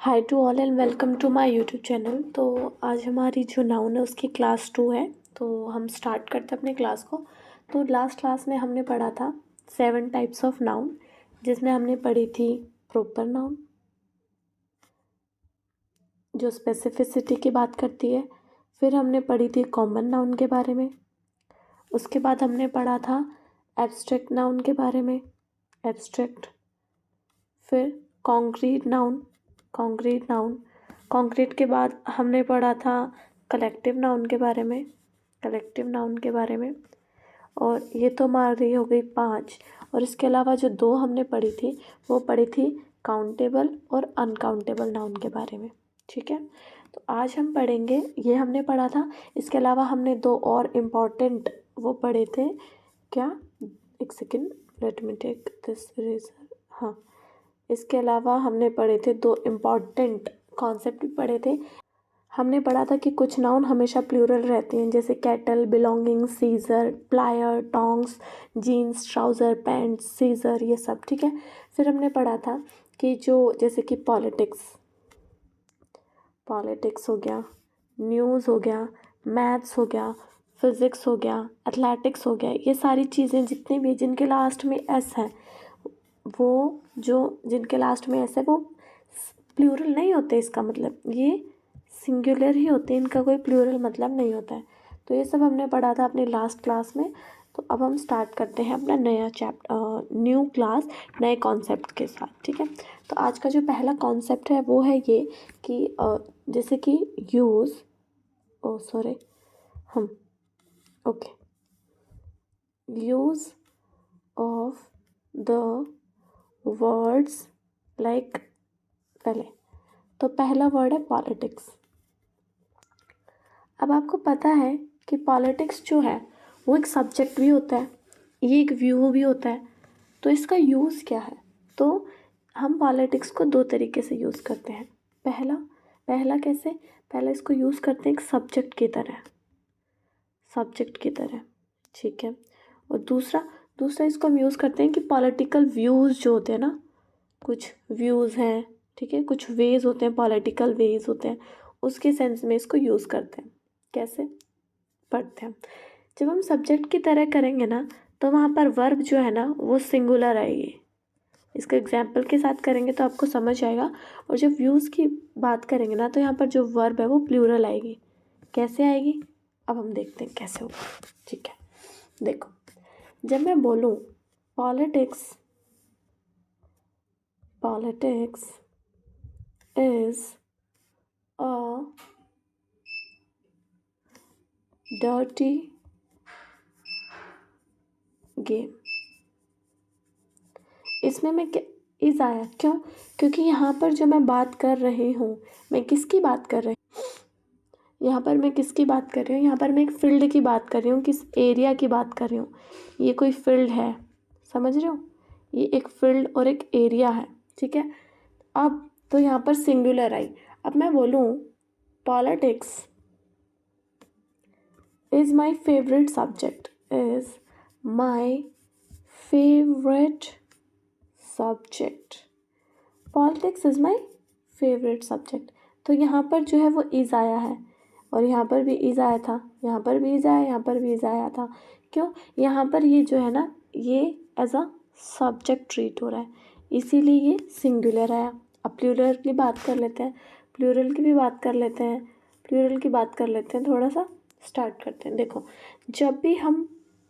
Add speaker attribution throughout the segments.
Speaker 1: Hi to all and welcome to my YouTube channel. तो आज हमारी जो नाउन है उसकी क्लास 2 है। तो हम स्टार्ट करते हैं अपने क्लास को। तो लास्ट क्लास में हमने पढ़ा था 7 टाइप्स ऑफ नाउन, जिसमें हमने पढ़ी थी प्रॉपर नाउन जो स्पेसिफिसिटी की बात करती है। फिर हमने पढ़ी थी कॉमन नाउन के बारे में। उसके बाद हमने पढ़ा था एब्स्ट्रैक्ट नाउन के बारे में, एब्स्ट्रैक्ट। फिर concrete noun, concrete noun. Concrete के बाद हमने पढ़ा था कलेक्टिव नाउन के बारे में, कलेक्टिव नाउन के बारे में। और ये तो हमारी हो गई 5। और इसके अलावा जो 2 हमने पढ़ी थी वो पढ़ी थी काउंटेबल और अनकाउंटेबल नाउन के बारे में। ठीक है, तो आज हम पढ़ेंगे, ये हमने पढ़ा था। इसके अलावा हमने 2 और इम्पॉर्टेंट वो पढ़े थे। क्या, एक second, let me take this eraser. हाँ, इसके अलावा हमने पढ़े थे 2 इम्पॉर्टेंट कॉन्सेप्ट भी पढ़े थे। हमने पढ़ा था कि कुछ नाउन हमेशा प्लूरल रहते हैं, जैसे cattle, belonging, scissor, plier, tongs, jeans, trouser, pants, scissor, ये सब। ठीक है, फिर हमने पढ़ा था कि जो जैसे कि पॉलिटिक्स, पॉलिटिक्स हो गया, न्यूज़ हो गया, मैथ्स हो गया, फिज़िक्स हो गया, एथलेटिक्स हो गया, ये सारी चीज़ें जितनी भी जिनके लास्ट में एस है, वो जो जिनके लास्ट में एस है वो प्लूरल नहीं होते। इसका मतलब ये सिंगुलर ही होते हैं, इनका कोई प्लूरल मतलब नहीं होता है। तो ये सब हमने पढ़ा था अपनी लास्ट क्लास में। तो अब हम स्टार्ट करते हैं अपना नया न्यू क्लास नए कॉन्सेप्ट के साथ। ठीक है, तो आज का जो पहला कॉन्सेप्ट है वो है ये कि जैसे कि यूज़, ओ सॉरी, हम okay, use of the words like, पहले तो पहला वर्ड है पॉलिटिक्स। अब आपको पता है कि पॉलिटिक्स जो है वो एक सब्जेक्ट भी होता है, ये एक व्यू भी होता है। तो इसका यूज़ क्या है? तो हम पॉलिटिक्स को 2 तरीके से यूज़ करते हैं। पहला कैसे? पहला इसको यूज़ करते हैं एक सब्जेक्ट की तरह, सब्जेक्ट की तरह। ठीक है, और दूसरा इसको हम यूज़ करते हैं कि पॉलिटिकल व्यूज़ जो होते हैं ना, कुछ व्यूज़ हैं, ठीक है, कुछ वेज होते हैं, पॉलिटिकल वेज होते हैं, उसके सेंस में इसको यूज़ करते हैं। कैसे पढ़ते हैं? जब हम सब्जेक्ट की तरह करेंगे ना, तो वहाँ पर वर्ब जो है ना वो सिंगुलर आएगी। इसको एग्जाम्पल के साथ करेंगे तो आपको समझ आएगा। और जब व्यूज़ की बात करेंगे ना, तो यहाँ पर जो वर्ब है वो प्लूरल आएगी। कैसे आएगी अब हम देखते हैं कैसे होगा। ठीक है, देखो, जब मैं बोलूँ politics, politics is a dirty game, इसमें मैं इज आया क्यों? क्योंकि यहाँ पर जो मैं बात कर रही हूँ, मैं किसकी बात कर रही हूँ? यहाँ पर मैं किसकी बात कर रही हूँ? यहाँ पर मैं एक फील्ड की बात कर रही हूँ, किस एरिया की बात कर रही हूँ। ये कोई फील्ड है, समझ रहे हो? ये एक फील्ड और एक एरिया है। ठीक है, अब तो यहाँ पर सिंगुलर आई। अब मैं बोलूँ politics is my favorite subject, is my favorite subject, politics is my favorite subject। तो यहाँ पर जो है वो इज़ आया है, और यहाँ पर भी इज़ आया था, यहाँ पर भी इज़ आया, यहाँ पर भी इज़ आया था। क्यों? यहाँ पर ये जो है ना, ये एज अ सब्जेक्ट ट्रीट हो रहा है, इसीलिए ये सिंगुलर आया। अब प्लूरल की बात कर लेते हैं, प्लूरल की भी बात कर लेते हैं, प्लूरल की बात कर लेते हैं। थोड़ा सा स्टार्ट करते हैं। देखो, जब भी हम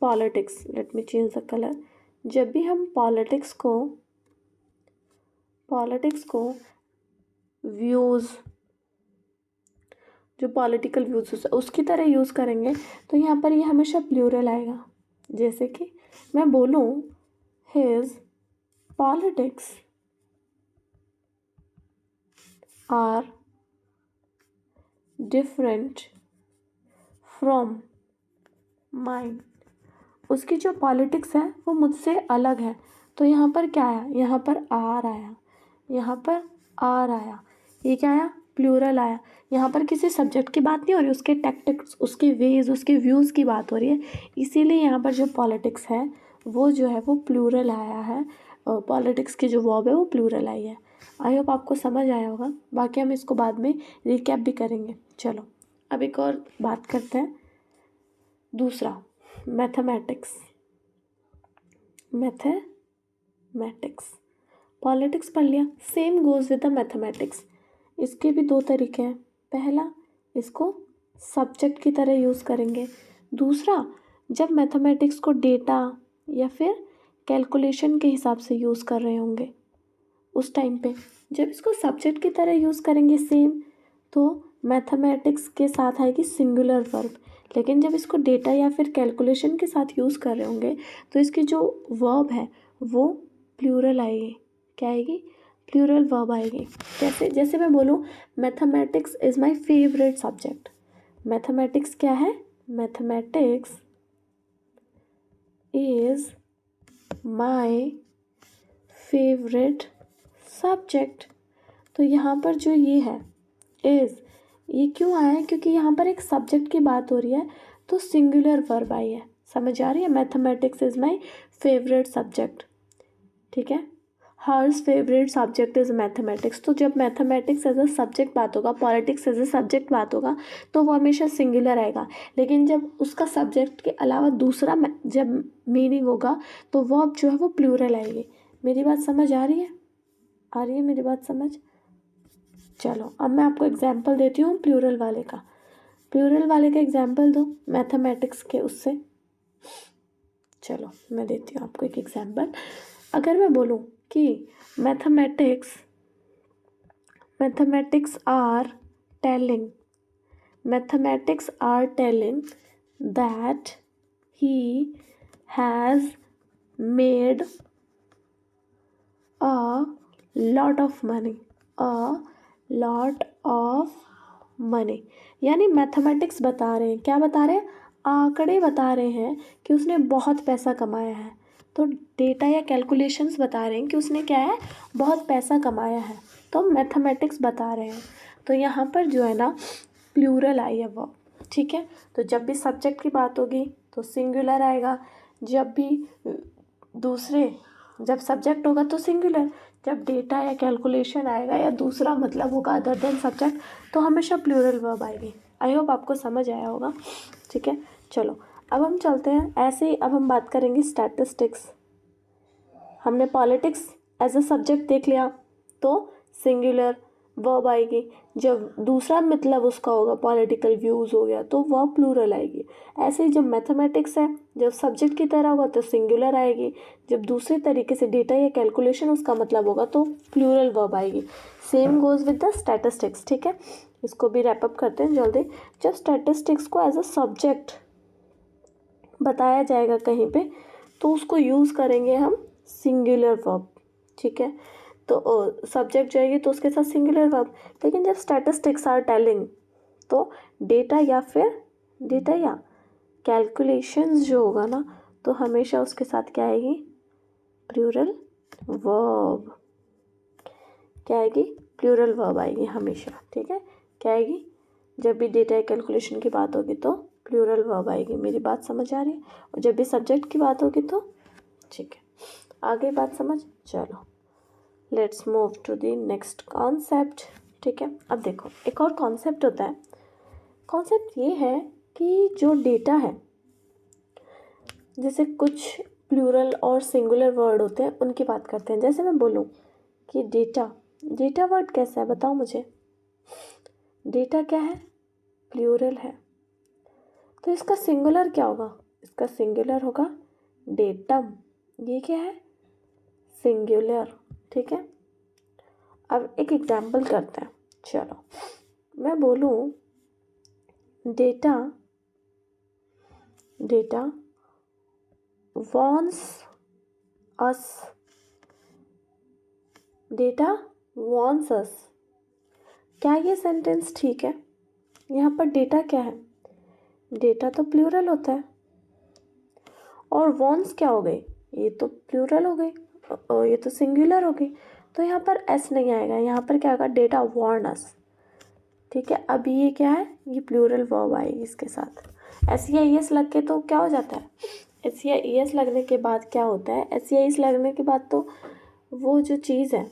Speaker 1: politics, let me change the colour, जब भी हम पॉलिटिक्स को व्यूज़, जो पॉलिटिकल व्यूज़ उसकी तरह यूज़ करेंगे, तो यहाँ पर ये हमेशा प्लूरल आएगा। जैसे कि मैं बोलूँ his politics are different from mine, उसकी जो पॉलिटिक्स है वो मुझसे अलग है। तो यहाँ पर क्या आया? यहाँ पर आर आया, यहाँ पर आर आया, ये क्या आया? प्लूरल आया। यहाँ पर किसी सब्जेक्ट की बात नहीं हो रही, उसके टैक्टिक्स, उसके वेज, उसके व्यूज़ की बात हो रही है, इसीलिए यहाँ पर जो पॉलिटिक्स है वो जो है वो प्लूरल आया है। पॉलिटिक्स की जो वर्ब है वो प्लूरल आई है। आई होप आपको समझ आया होगा, बाकी हम इसको बाद में रिकैप भी करेंगे। चलो अब एक और बात करते हैं, दूसरा मैथमेटिक्स। मैथमेटिक्स पॉलिटिक्स पढ़ लिया, same goes with the mathematics. इसके भी दो तरीके हैं, पहला इसको सब्जेक्ट की तरह यूज़ करेंगे, दूसरा जब मैथमेटिक्स को डेटा या फिर कैलकुलेशन के हिसाब से यूज़ कर रहे होंगे उस टाइम पे। जब इसको सब्जेक्ट की तरह यूज़ करेंगे सेम, तो मैथमेटिक्स के साथ आएगी सिंगुलर वर्ब, लेकिन जब इसको डेटा या फिर कैलकुलेशन के साथ यूज़ कर रहे होंगे तो इसकी जो वर्ब है वो प्लूरल आएगी। क्या आएगी? प्लूरल वर्ब आएगी। कैसे? जैसे मैं बोलूँ mathematics is my favourite subject. Mathematics क्या है? Mathematics is my favourite subject. तो यहाँ पर जो ये है इज़, ये क्यों आया है? क्योंकि यहाँ पर एक सब्जेक्ट की बात हो रही है तो सिंगुलर वर्ब आई है। समझ आ रही है? Mathematics is my favourite subject, ठीक है। Hers favourite subject is mathematics. तो जब मैथमेटिक्स एज अ सब्जेक्ट बात होगा, पॉलिटिक्स एज अ सब्जेक्ट बात होगा, तो वो हमेशा सिंगुलर आएगा। लेकिन जब उसका सब्जेक्ट के अलावा दूसरा जब मीनिंग होगा तो वर्ब जो है वो प्लूरल आएगी। मेरी बात समझ आ रही है? आ रही है मेरी बात समझ? चलो अब मैं आपको एग्जाम्पल देती हूँ प्लूरल वाले का। प्लूरल वाले का एग्जाम्पल दो मैथमेटिक्स के उससे। चलो मैं देती हूँ आपको एक एग्जाम्पल। अगर मैं बोलूँ कि mathematics are telling that he has made a lot of money, यानी मैथमेटिक्स बता रहे हैं, क्या बता रहे हैं? आंकड़े बता रहे हैं कि उसने बहुत पैसा कमाया है। तो डेटा या कैलकुलेशंस बता रहे हैं कि उसने क्या है? बहुत पैसा कमाया है। तो मैथमेटिक्स बता रहे हैं। तो यहाँ पर जो है ना प्लूरल आई है वो, ठीक है। तो जब भी सब्जेक्ट की बात होगी तो सिंगुलर आएगा, जब सब्जेक्ट होगा तो सिंगुलर, जब डेटा या कैलकुलेशन आएगा या दूसरा मतलब होगा अदर देन सब्जेक्ट तो हमेशा प्लूरल वर्ब आएगी। आई होप आपको समझ आया होगा, ठीक है। चलो अब हम चलते हैं ऐसे ही। अब हम बात करेंगे स्टैटिस्टिक्स। हमने पॉलिटिक्स एज अ सब्जेक्ट देख लिया तो सिंगुलर वर्ब आएगी। जब दूसरा मतलब उसका होगा पॉलिटिकल व्यूज़ हो गया तो वर्ब प्लूरल आएगी। ऐसे ही जब मैथमेटिक्स है, जब सब्जेक्ट की तरह होगा तो सिंगुलर आएगी, जब दूसरे तरीके से डेटा या कैलकुलेशन उसका मतलब होगा तो प्लूरल वर्ब आएगी। Same goes with the statistics, ठीक है। इसको भी रैपअप करते हैं जल्दी। जब स्टैटिस्टिक्स को एज अ सब्जेक्ट बताया जाएगा कहीं पे तो उसको यूज़ करेंगे हम सिंगुलर वर्ब, ठीक है। तो सब्जेक्ट जाएगी तो उसके साथ सिंगुलर वर्ब। लेकिन जब स्टैटिस्टिक्स आर टेलिंग तो डेटा या कैलकुलेशंस जो होगा ना तो हमेशा उसके साथ क्या आएगी? Plural verb. क्या आएगी? प्लूरल वर्ब आएगी हमेशा, ठीक है। क्या आएगी? जब भी डेटा या कैलकुलेशन की बात होगी तो प्लूरल वर्ब आएगी। मेरी बात समझ आ रही है? और जब भी सब्जेक्ट की बात होगी तो ठीक है। आगे बात समझ? चलो let's move to the next concept, ठीक है। अब देखो एक और कॉन्सेप्ट होता है। कॉन्सेप्ट ये है कि जो डेटा है, जैसे कुछ प्लूरल और सिंगुलर वर्ड होते हैं उनकी बात करते हैं। जैसे मैं बोलूँ कि डेटा वर्ड कैसा है बताओ मुझे। डेटा क्या है? प्लूरल है। तो इसका सिंगुलर क्या होगा? इसका सिंगुलर होगा डेटम। ये क्या है? सिंगुलर, ठीक है। अब एक एग्जाम्पल करते हैं। चलो मैं बोलूँ डेटा wants us, क्या ये सेंटेंस ठीक है? यहाँ पर डेटा क्या है? डेटा तो प्लूरल होता है और वॉन्ट्स क्या हो गई? ये तो प्लूरल हो गई और ये तो सिंगुलर हो गई। तो यहाँ पर एस नहीं आएगा, यहाँ पर क्या होगा? डेटा वॉर्न अस, ठीक है। अब ये क्या है? ये प्लूरल वर्ब आएगी इसके साथ। एस या ई एस लग के तो क्या हो जाता है? एस या ई एस लगने के बाद क्या होता है? एस या ई एस लगने के बाद तो वो जो चीज़ है,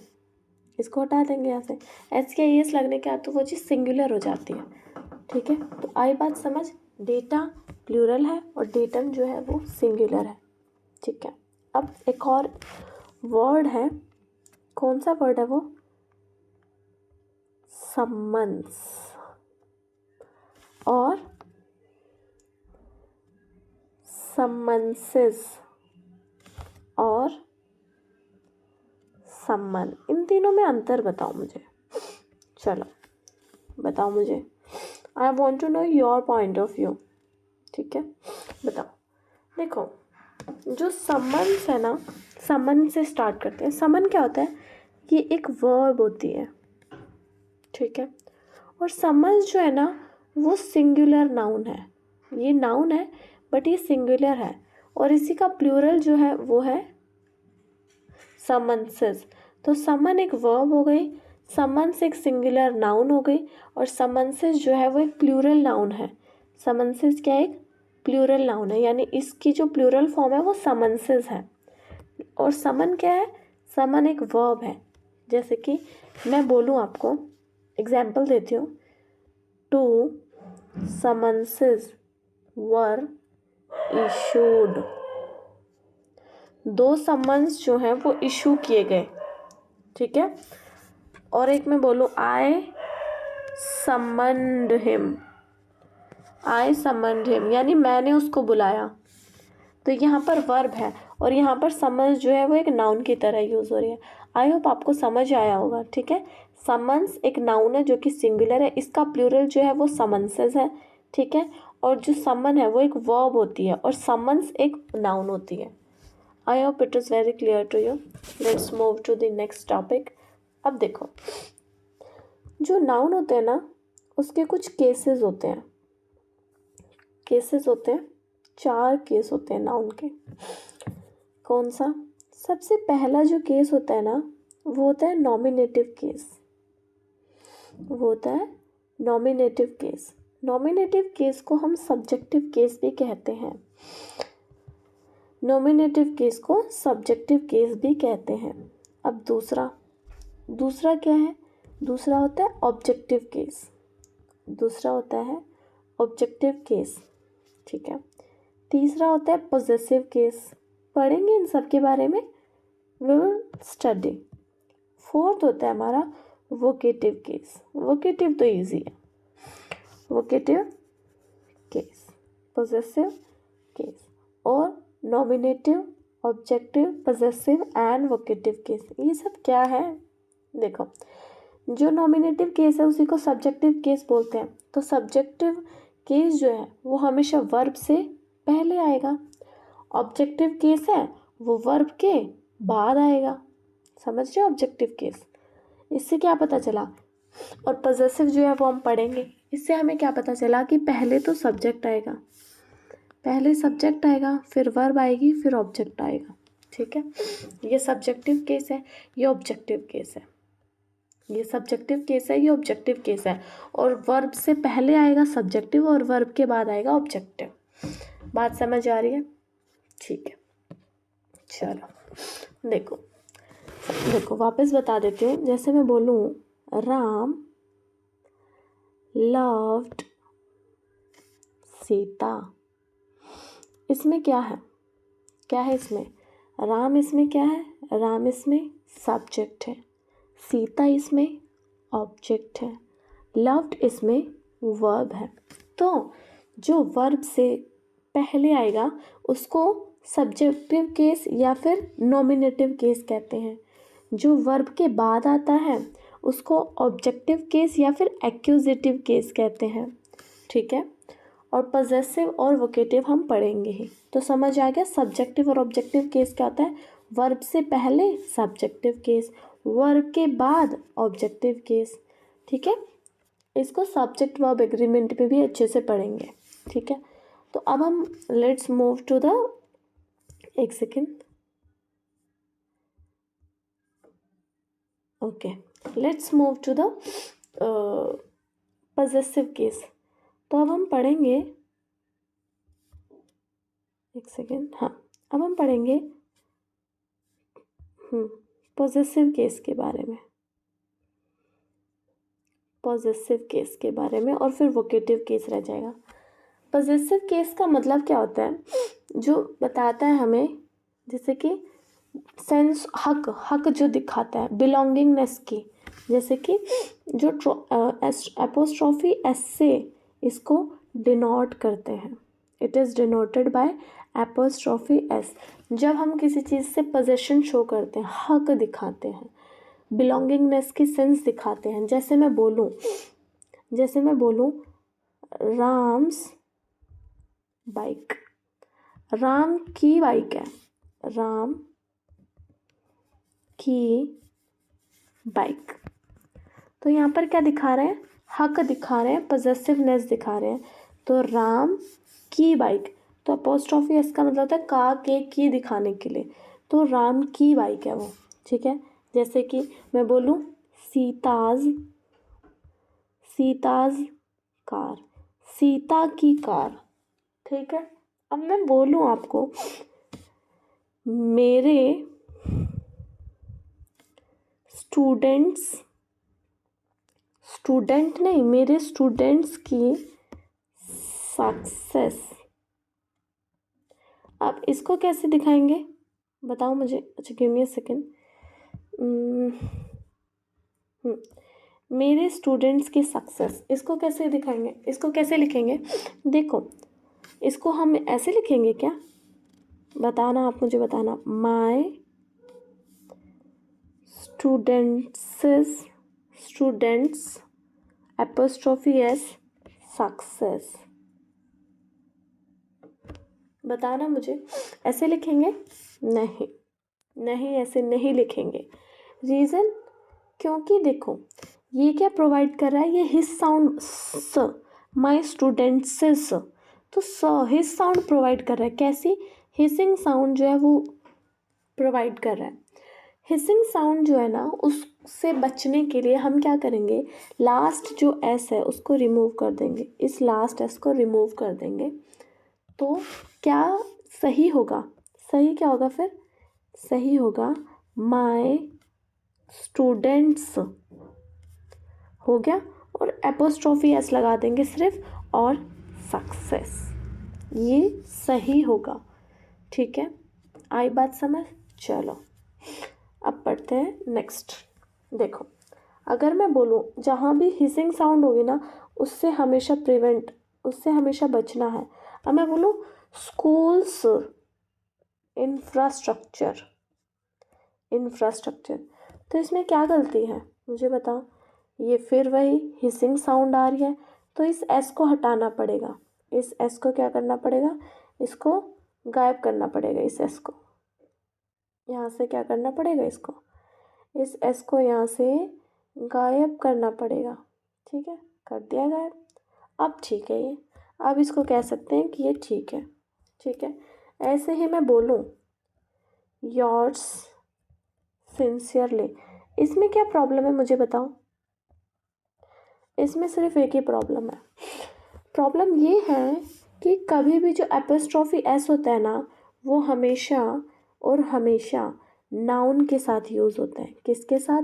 Speaker 1: इसको हटा देंगे यहाँ से, एस या एस लगने के बाद तो वो चीज़ सिंगुलर हो जाती है। ठीक है, तो आई बात समझ, डेटा प्लूरल है और डेटम जो है वो सिंगुलर है। ठीक है, अब एक और वर्ड है, कौन सा वर्ड है वो, समन्स और समन्सेस और सम्मन, इन तीनों में अंतर बताओ मुझे। चलो बताओ मुझे, I want to know your point of view. ठीक है, बताओ। देखो, जो समन्स है ना, समन से स्टार्ट करते हैं। समन क्या होता है, ये एक वर्ब होती है। ठीक है, और समन्स जो है ना वो सिंगुलर नाउन है। ये नाउन है बट ये सिंगुलर है, और इसी का प्लूरल जो है वो है समन्सेस। तो समन एक वर्ब हो गई, समन्स एक सिंगुलर नाउन हो गई, और समन्सेस जो है वो एक प्लूरल नाउन है। समन्सेस क्या है, एक प्लूरल नाउन है, यानी इसकी जो प्लूरल फॉर्म है वो समन्सेस है। और समन क्या है, समन एक वर्ब है। जैसे कि मैं बोलूँ आपको, एग्जाम्पल देती हूँ, टू समन्सेस वर इशूड, 2 समन्स जो हैं वो इशू किए गए। ठीक है, और एक मैं बोलूँ, आई समन्ड हिम, आई समन्ड हिम यानी मैंने उसको बुलाया। तो यहाँ पर वर्ब है और यहाँ पर समन्स जो है वो एक नाउन की तरह यूज़ हो रही है। आई होप आपको समझ आया होगा। ठीक है, समन्स एक नाउन है जो कि सिंगुलर है, इसका प्लूरल जो है वो समन्सेस है। ठीक है, और जो समन है वो एक वर्ब होती है और समन्स एक नाउन होती है। I hope it is very clear to you. Let's move to the next topic. अब देखो, जो नाउन होते हैं ना उसके कुछ केसेस होते हैं। केसेस होते हैं, 4 केस होते हैं नाउन के। कौन सा, सबसे पहला जो केस होता है ना वो होता है नॉमिनेटिव केस। वो होता है नॉमिनेटिव केस। नॉमिनेटिव केस को हम सब्जेक्टिव केस भी कहते हैं। नॉमिनेटिव केस को सब्जेक्टिव केस भी कहते हैं। अब दूसरा क्या है, दूसरा होता है ऑब्जेक्टिव केस। दूसरा होता है ऑब्जेक्टिव केस। ठीक है, तीसरा होता है पोजेसिव केस, पढ़ेंगे इन सब के बारे में, विल स्टडी। फोर्थ होता है हमारा वोकेटिव केस। वोकेटिव तो इजी है, वोकेटिव केस, पोजेसिव केस और nominative, objective, possessive and vocative case. ये सब क्या है, देखो, जो नॉमिनेटिव केस है उसी को सब्जेक्टिव केस बोलते हैं। तो सब्जेक्टिव केस जो है वो हमेशा वर्ब से पहले आएगा, ऑब्जेक्टिव केस है वो वर्ब के बाद आएगा। समझ रहे हो ऑब्जेक्टिव केस, इससे क्या पता चला। और पॉजेसिव जो है वो हम पढ़ेंगे, इससे हमें क्या पता चला कि पहले तो सब्जेक्ट आएगा, पहले सब्जेक्ट आएगा, फिर वर्ब आएगी, फिर ऑब्जेक्ट आएगा। ठीक है, ये सब्जेक्टिव केस है, ये ऑब्जेक्टिव केस है। ये सब्जेक्टिव केस है, ये ऑब्जेक्टिव केस है, और वर्ब से पहले आएगा सब्जेक्टिव और वर्ब के बाद आएगा ऑब्जेक्टिव। बात समझ आ रही है, ठीक है। चलो देखो, देखो वापस बता देती हूँ। जैसे मैं बोलूँ राम लव्ड सीता, इसमें क्या है, क्या है इसमें, राम इसमें क्या है, राम इसमें सब्जेक्ट है, सीता इसमें ऑब्जेक्ट है, लव्ड इसमें वर्ब है। तो जो वर्ब से पहले आएगा उसको सब्जेक्टिव केस या फिर नॉमिनेटिव केस कहते हैं। जो वर्ब के बाद आता है उसको ऑब्जेक्टिव केस या फिर एक्यूजेटिव केस कहते हैं। ठीक है, और पॉजेसिव और वोकेटिव हम पढ़ेंगे ही। तो समझ आ गया, सब्जेक्टिव और ऑब्जेक्टिव केस क्या होता है, वर्ब से पहले सब्जेक्टिव केस, वर्ब के बाद ऑब्जेक्टिव केस। ठीक है, इसको सब्जेक्ट वर्ब एग्रीमेंट में भी अच्छे से पढ़ेंगे। ठीक है, तो अब हम लेट्स मूव टू द, एक second, okay, let's move to the possessive case. तो अब हम पढ़ेंगे, एक सेकेंड, हाँ, अब हम पढ़ेंगे पॉजेसिव केस के बारे में, पॉजेसिव केस के बारे में, और फिर वोकेटिव केस रह जाएगा। पॉजेसिव केस का मतलब क्या होता है, जो बताता है हमें, जैसे कि सेंस, हक जो दिखाता है, बिलोंगिंगनेस की, जैसे कि जो एपोस्ट्रॉफी एस से इसको डिनोट करते हैं, it is denoted by apostrophe S. जब हम किसी चीज़ से पोजेशन शो करते हैं, हक दिखाते हैं, बिलोंगिंगनेस की सेंस दिखाते हैं, जैसे मैं बोलूँ राम्स बाइक, राम की बाइक है, राम की बाइक। तो यहाँ पर क्या दिखा रहे हैं, हक दिखा रहे हैं, पॉजेसिवनेस दिखा रहे हैं। तो राम की बाइक, तो अपोस्ट्रॉफी एस का मतलब होता है का के की दिखाने के लिए, तो राम की बाइक है वो, ठीक है। जैसे कि मैं बोलूँ सीताज कार, सीता की कार, ठीक है। अब मैं बोलूँ आपको मेरे मेरे स्टूडेंट्स की सक्सेस, आप इसको कैसे दिखाएंगे बताओ मुझे। अच्छा गिव मी अ सेकेंड। मेरे स्टूडेंट्स की सक्सेस, इसको कैसे दिखाएंगे, इसको कैसे लिखेंगे, देखो इसको हम ऐसे लिखेंगे क्या, बताना, आप मुझे बताना। My students apostrophe S success, बताना मुझे, ऐसे लिखेंगे? नहीं ऐसे नहीं लिखेंगे। रीज़न, क्योंकि देखो ये क्या प्रोवाइड कर रहा है, ये हिस साउंड स, माई स्टूडेंट्स, तो स हिस साउंड प्रोवाइड कर रहा है। कैसी? हिसिंग साउंड जो है वो प्रोवाइड कर रहा है। हिसिंग साउंड जो है ना, उससे बचने के लिए हम क्या करेंगे, लास्ट जो एस है उसको रिमूव कर देंगे, इस लास्ट एस को रिमूव कर देंगे। तो क्या सही होगा, सही क्या होगा फिर, सही होगा माय स्टूडेंट्स, हो गया, और एपोस्ट्रोफी एस लगा देंगे सिर्फ, और सक्सेस, ये सही होगा, ठीक है। आई बात समझ? चलो अब पढ़ते हैं नेक्स्ट। देखो अगर मैं बोलूँ जहाँ भी हिसिंग साउंड होगी ना, उससे हमेशा बचना है। अब मैं बोलूँ स्कूल्स इंफ्रास्ट्रक्चर, तो इसमें क्या गलती है मुझे बताओ। ये फिर वही हिसिंग साउंड आ रही है, तो इस एस को हटाना पड़ेगा, इस एस को क्या करना पड़ेगा, इसको गायब करना पड़ेगा, इस एस को यहाँ से क्या करना पड़ेगा, इसको, इस एस को यहाँ से गायब करना पड़ेगा, ठीक है, कर दिया गायब। अब ठीक है ये, अब इसको कह सकते हैं कि ये ठीक है, ठीक है। ऐसे ही मैं बोलूँ योर्स सिंसियरली, इसमें क्या प्रॉब्लम है मुझे बताओ। इसमें सिर्फ एक ही प्रॉब्लम है, प्रॉब्लम ये है कि कभी भी जो एपोस्ट्रॉफी एस होता है ना, वो हमेशा और हमेशा नाउन के साथ यूज़ होता है। किसके साथ?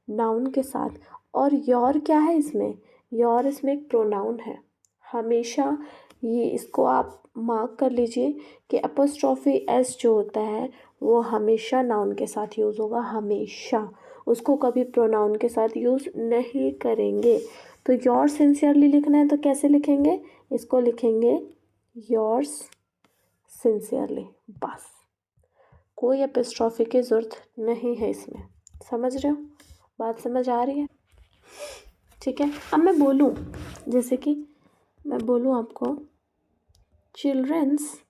Speaker 1: नाउन के साथ। और योर क्या है इसमें, योर इसमें एक प्रोनाउन है हमेशा। ये इसको आप मार्क कर लीजिए कि एपोस्ट्रॉफी एस जो होता है वो हमेशा नाउन के साथ यूज़ होगा, हमेशा, उसको कभी प्रोनाउन के साथ यूज़ नहीं करेंगे। तो योर सिंसियरली लिखना है तो कैसे लिखेंगे, इसको लिखेंगे योर्स सिंसियरली, बस, कोई एपोस्ट्रॉफी की ज़रूरत नहीं है इसमें। समझ रहे हो, बात समझ आ रही है, ठीक है। अब मैं बोलूँ, जैसे कि मैं बोलूँ आपको चिल्ड्रंस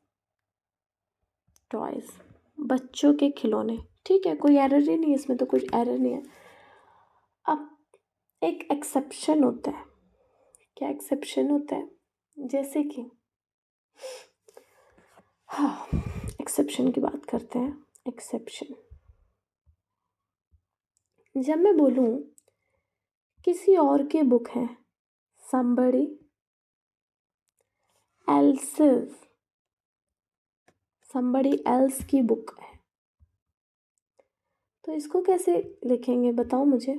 Speaker 1: टॉयज़, बच्चों के खिलौने, ठीक है, कोई एरर ही नहीं है इसमें, तो कुछ एरर नहीं है। अब एक एक्सेप्शन होता है, क्या एक्सेप्शन होता है, जैसे कि हाँ, एक्सेप्शन की बात करते हैं। एक्सेप्शन, जब मैं बोलूँ किसी और की बुक है, somebody else's की बुक है, तो इसको कैसे लिखेंगे बताओ मुझे।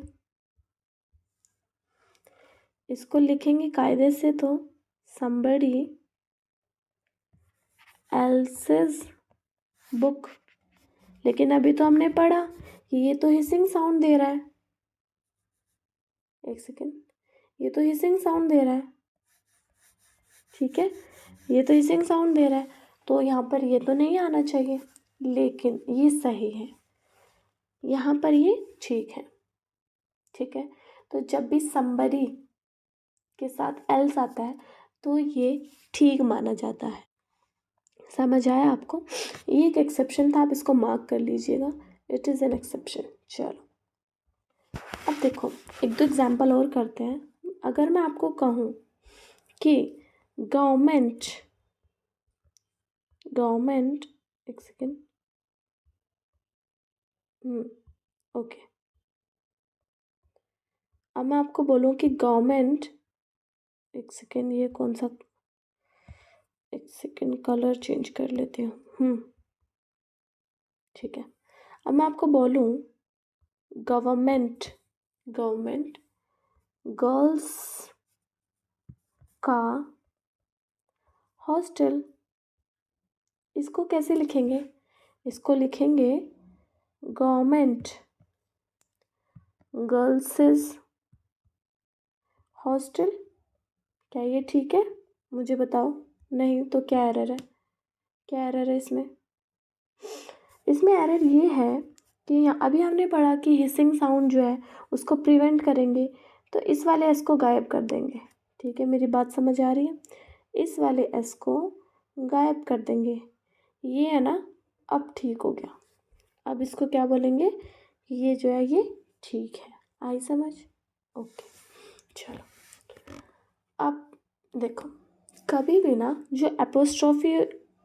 Speaker 1: इसको लिखेंगे कायदे से तो somebody else's book, लेकिन अभी तो हमने पढ़ा कि ये तो हिसिंग साउंड दे रहा है। एक सेकेंड, ये तो हिसिंग साउंड दे रहा है, ठीक है, ये तो हिसिंग साउंड दे रहा है, तो यहाँ पर ये तो नहीं आना चाहिए, लेकिन ये सही है, यहाँ पर ये ठीक है, ठीक है। तो जब भी somebody के साथ else आता है तो ये ठीक माना जाता है। समझ आया आपको? ये एक एक्सेप्शन था, आप इसको मार्क कर लीजिएगा, इट इज़ एन एक्सेप्शन। चलो अब देखो एक दो एग्जाम्पल और करते हैं। अगर मैं आपको कहूँ कि गवर्नमेंट एक सेकेंड, ओके, अब मैं आपको बोलूँ कि गवर्नमेंट, एक सेकेंड, ये कौन सा, एक सेकेंड कलर चेंज कर लेती हूँ, ठीक है। अब मैं आपको बोलूँ गवर्नमेंट गर्ल्स का हॉस्टल, इसको कैसे लिखेंगे? इसको लिखेंगे गवर्नमेंट गर्ल्स हॉस्टल। क्या ये ठीक है? मुझे बताओ। नहीं तो क्या एरर है? क्या एरर है इसमें? इसमें एरर ये है कि यहाँ अभी हमने पढ़ा कि हिसिंग साउंड जो है उसको प्रिवेंट करेंगे, तो इस वाले एस को गायब कर देंगे, ठीक है, मेरी बात समझ आ रही है? इस वाले एस को गायब कर देंगे, ये है ना, अब ठीक हो गया। अब इसको क्या बोलेंगे? ये जो है ये ठीक है, आई समझ? ओके चलो अब देखो, कभी भी ना जो एपोस्ट्रोफी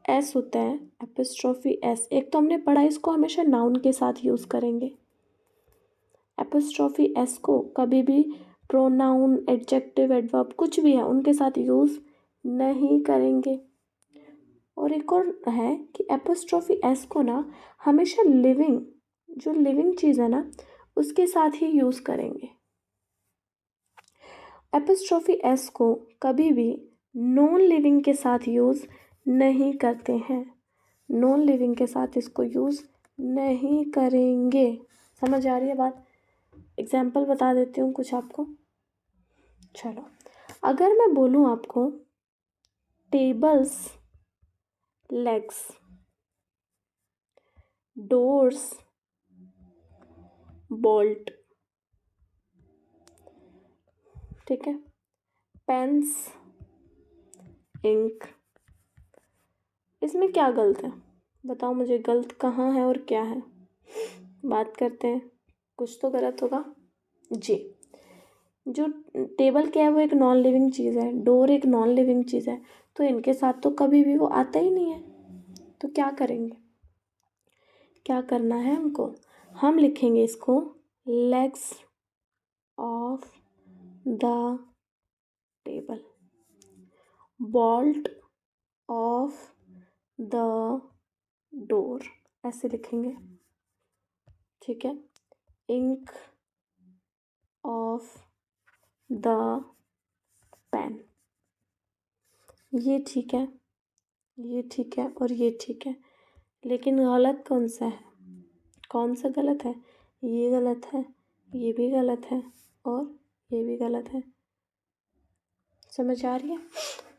Speaker 1: एस होता है, एपोस्ट्रोफी एस, एक तो हमने पढ़ा इसको हमेशा नाउन के साथ यूज़ करेंगे। एपोस्ट्रोफी एस को कभी भी प्रोनाउन, एडजेक्टिव, एडवर्ब कुछ भी है उनके साथ यूज़ नहीं करेंगे। और एक और है कि एपोस्ट्रोफी एस को ना हमेशा लिविंग, जो लिविंग चीज़ है ना उसके साथ ही यूज़ करेंगे। एपोस्ट्रोफी एस को कभी भी नॉन लिविंग के साथ यूज़ नहीं करते हैं, नॉन लिविंग के साथ इसको यूज़ नहीं करेंगे। समझ आ रही है बात? एग्जाम्पल बता देती हूँ कुछ आपको। चलो अगर मैं बोलूँ आपको टेबल्स, लेग्स, डोर्स, बोल्ट, ठीक है, पेन्स, इंक, इसमें क्या गलत है? बताओ मुझे, गलत कहाँ है और क्या है? बात करते हैं, कुछ तो गलत होगा जी। जो टेबल क्या है वो एक नॉन लिविंग चीज़ है, डोर एक नॉन लिविंग चीज़ है, तो इनके साथ तो कभी भी वो आता ही नहीं है। तो क्या करेंगे? क्या करना है हमको? हम लिखेंगे इसको legs of the table, bolt of the door, ऐसे लिखेंगे, ठीक है। इंक ऑफ द पेन, ये ठीक है, ये ठीक है और ये ठीक है, लेकिन गलत कौन सा है? कौन सा गलत है? ये गलत है, ये भी गलत है और ये भी गलत है। समझ आ रही है?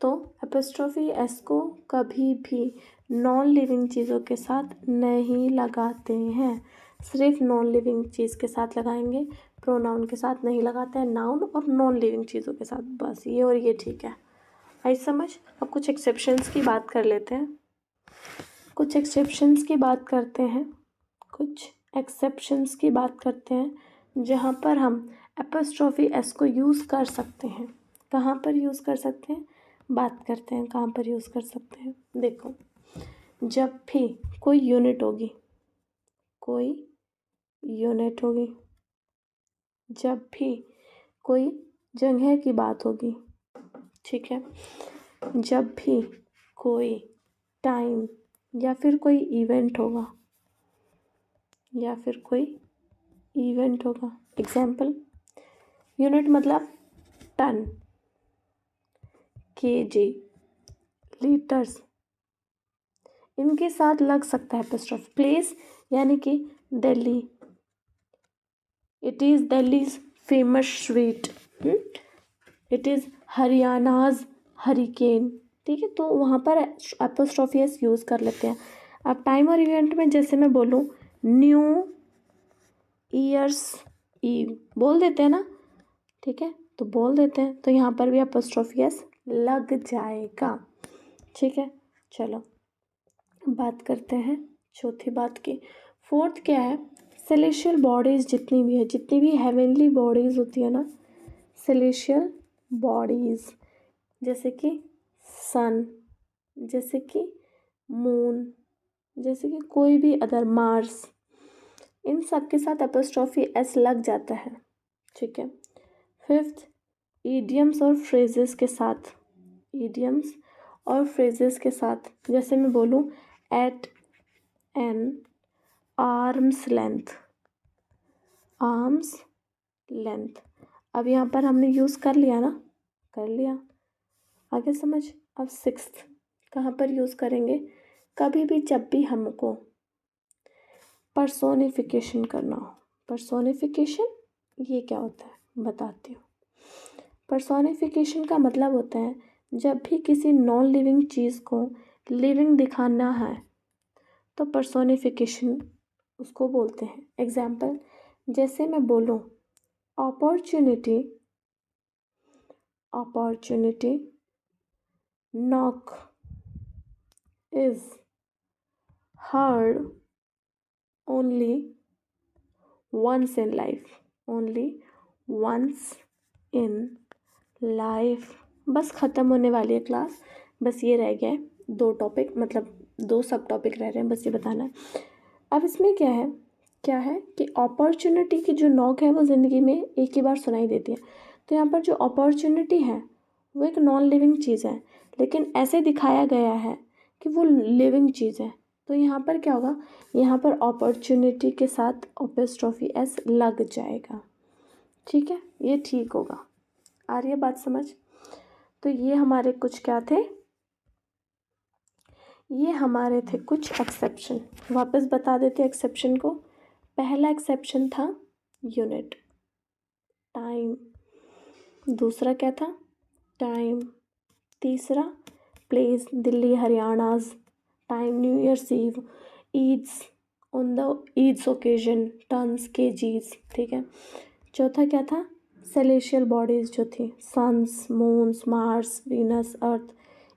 Speaker 1: तो एपोस्ट्रोफी एस को कभी भी नॉन लिविंग चीज़ों के साथ नहीं लगाते हैं, सिर्फ नॉन लिविंग चीज़ के साथ लगाएंगे, प्रोनाउन के साथ नहीं लगाते हैं, नाउन और नॉन लिविंग चीज़ों के साथ, बस ये और ये ठीक है। आई समझ? अब कुछ एक्सेप्शंस की बात कर लेते हैं, कुछ एक्सेप्शंस की बात करते हैं, कुछ एक्सेप्शंस की बात करते हैं जहाँ पर हम एपोस्ट्रोफी एस को यूज़ कर सकते हैं। कहाँ पर यूज़ कर सकते हैं? बात करते हैं कहाँ पर यूज़ कर सकते हैं। देखो, जब भी कोई यूनिट होगी, कोई यूनिट होगी, जब भी कोई जगह की बात होगी, ठीक है, जब भी कोई टाइम या फिर कोई इवेंट होगा, या फिर कोई इवेंट होगा। एग्जाम्पल, यूनिट मतलब टन, केजी, लीटर्स, इनके साथ लग सकता है एपोस्ट्रोफ। प्लेस यानी कि Delhi, it is Delhi's famous sweet, it is Haryana's hurricane. ठीक है, तो वहाँ पर एपोस्ट्रोफी एस यूज़ कर लेते हैं। अब टाइम और इवेंट में जैसे मैं बोलूँ न्यू ईयर्स ईव, बोल देते हैं ना, ठीक है, तो बोल देते हैं, तो यहाँ पर भी एपोस्ट्रोफी एस लग जाएगा। ठीक है, चलो बात करते हैं चौथी बात की। फोर्थ क्या है, सेलेशियल बॉडीज़ जितनी भी है, जितनी भी हेवनली बॉडीज़ होती है ना, सेलेशियल बॉडीज़, जैसे कि सन, जैसे कि मून, जैसे कि कोई भी अदर मार्स, इन सब के साथ एपोस्ट्रोफी एस लग जाता है। ठीक है, फिफ्थ, ईडियम्स और फ्रेजेस के साथ, ईडियम्स और फ्रेजेस के साथ, जैसे मैं बोलूँ at an arm's length, arm's length. अब यहाँ पर हमने यूज़ कर लिया ना, कर लिया, आगे समझ। अब सिक्स्थ कहाँ पर यूज़ करेंगे, कभी भी जब भी हमको पर्सोनिफिकेशन करना हो। पर्सोनिफिकेशन ये क्या होता है बताती हूँ। पर्सोनिफिकेशन का मतलब होता है जब भी किसी नॉन लिविंग चीज़ को लिविंग दिखाना है तो पर्सोनिफिकेशन उसको बोलते हैं। एग्जाम्पल, जैसे मैं बोलूँ opportunity, opportunity knock is heard only once in life, only once in life। बस ख़त्म होने वाली है क्लास, बस ये रह गया है 2 टॉपिक, मतलब 2 सब टॉपिक रह रहे हैं, बस ये बताना है। अब इसमें क्या है कि अपॉर्चुनिटी की जो नॉक है वो ज़िंदगी में एक ही बार सुनाई देती है। तो यहाँ पर जो अपॉर्चुनिटी है वो एक नॉन लिविंग चीज़ है, लेकिन ऐसे दिखाया गया है कि वो लिविंग चीज़ है। तो यहाँ पर क्या होगा, यहाँ पर अपॉर्चुनिटी के साथ एपोस्ट्रोफी एस लग जाएगा। ठीक है, ये ठीक होगा। आ रही है बात समझ। तो ये हमारे कुछ क्या थे, ये हमारे थे कुछ एक्सेप्शन। वापस बता देते एक्सेप्शन को। पहला एक्सेप्शन था यूनिट, टाइम। दूसरा क्या था, टाइम। तीसरा place, Delhi Haryana's, time new year's eve, Eid's on the Eid's occasion, tons kgs. ठीक है, चौथा क्या था, सेलेशियल बॉडीज़ जो थी, suns, moons, Mars, Venus, Earth.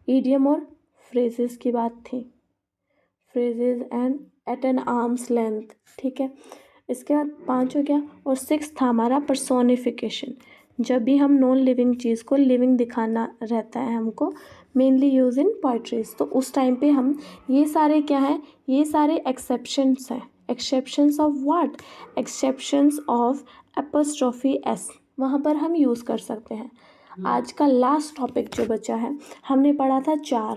Speaker 1: Idiom और फ्रेजेस की बात थी, phrases and at an arm's length. ठीक है, इसके बाद 5 हो गया। और 6 था हमारा पर्सोनिफिकेशन, जब भी हम नॉन लिविंग चीज़ को लिविंग दिखाना रहता है हमको, मेनली यूज इन पोइट्रीज, तो उस टाइम पे हम ये सारे क्या है, ये सारे एक्सेप्शंस हैं। Exceptions of what, exceptions of apostrophe S, वहाँ पर हम यूज़ कर सकते हैं। आज का लास्ट टॉपिक जो बचा है, हमने पढ़ा था 4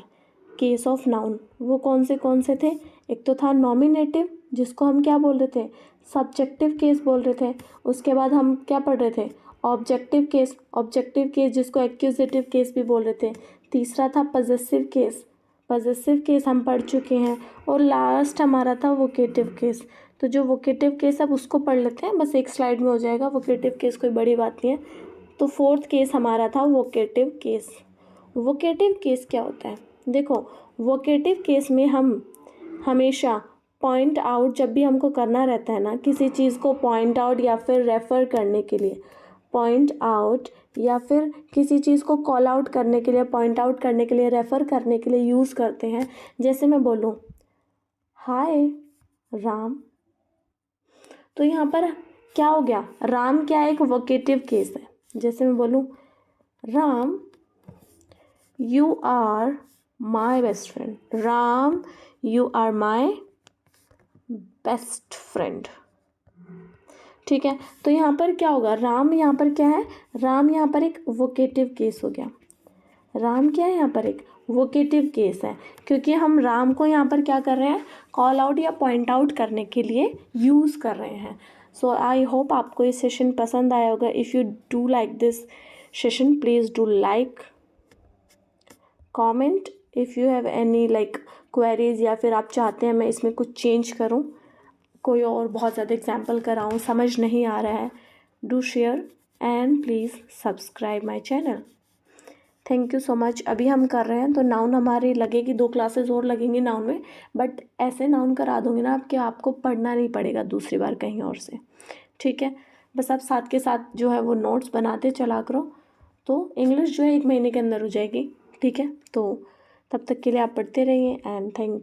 Speaker 1: केस ऑफ नाउन। वो कौन से थे, एक तो था नॉमिनेटिव, जिसको हम क्या बोल रहे थे, सब्जेक्टिव केस बोल रहे थे। उसके बाद हम क्या पढ़ रहे थे, ऑब्जेक्टिव केस, ऑब्जेक्टिव केस जिसको एक्यूजेटिव केस भी बोल रहे थे। तीसरा था पजेसिव केस, पजेसिव केस हम पढ़ चुके हैं। और लास्ट हमारा था वोकेटिव केस। तो जो वोकेटिव केस, अब उसको पढ़ लेते हैं, बस एक स्लाइड में हो जाएगा। वोकेटिव केस कोई बड़ी बात नहीं है। तो 4th केस हमारा था वोकेटिव केस। वोकेटिव केस क्या होता है, देखो वोकेटिव केस में हम हमेशा पॉइंट आउट, जब भी हमको करना रहता है ना किसी चीज़ को पॉइंट आउट या फिर रेफ़र करने के लिए, पॉइंट आउट या फिर किसी चीज़ को कॉल आउट करने के लिए, पॉइंट आउट करने के लिए, रेफ़र करने के लिए यूज़ करते हैं। जैसे मैं बोलूँ हाय राम, तो यहाँ पर क्या हो गया, राम क्या है, एक वोकेटिव केस है। जैसे मैं बोलूँ Ram you are my best friend, Ram you are my best friend. ठीक है, तो यहाँ पर क्या होगा, राम यहाँ पर क्या है, राम यहाँ पर एक वोकेटिव केस हो गया। राम क्या है यहाँ पर, एक वोकेटिव केस है, क्योंकि हम राम को यहाँ पर क्या कर रहे हैं, कॉल आउट या पॉइंट आउट करने के लिए यूज़ कर रहे हैं। सो आई होप आपको ये सेशन पसंद आया होगा. If you do like this session, please do like, comment. If you have any like queries, या फिर आप चाहते हैं मैं इसमें कुछ चेंज करूं, कोई और बहुत ज़्यादा एग्जाम्पल कराऊं, समझ नहीं आ रहा है, do share and please subscribe my channel. Thank you so much. अभी हम कर रहे हैं तो नाउन हमारी लगेगी, 2 क्लासेस और लगेंगी नाउन में, बट ऐसे नाउन करा दूंगी ना कि आपको पढ़ना नहीं पड़ेगा दूसरी बार कहीं और से. ठीक है, बस आप साथ के साथ जो है वो नोट्स बनाते चला करो, तो इंग्लिश जो है 1 महीने के अंदर हो जाएगी. ठीक है, तो तब तक के लिए आप पढ़ते रहिए एंड थैंक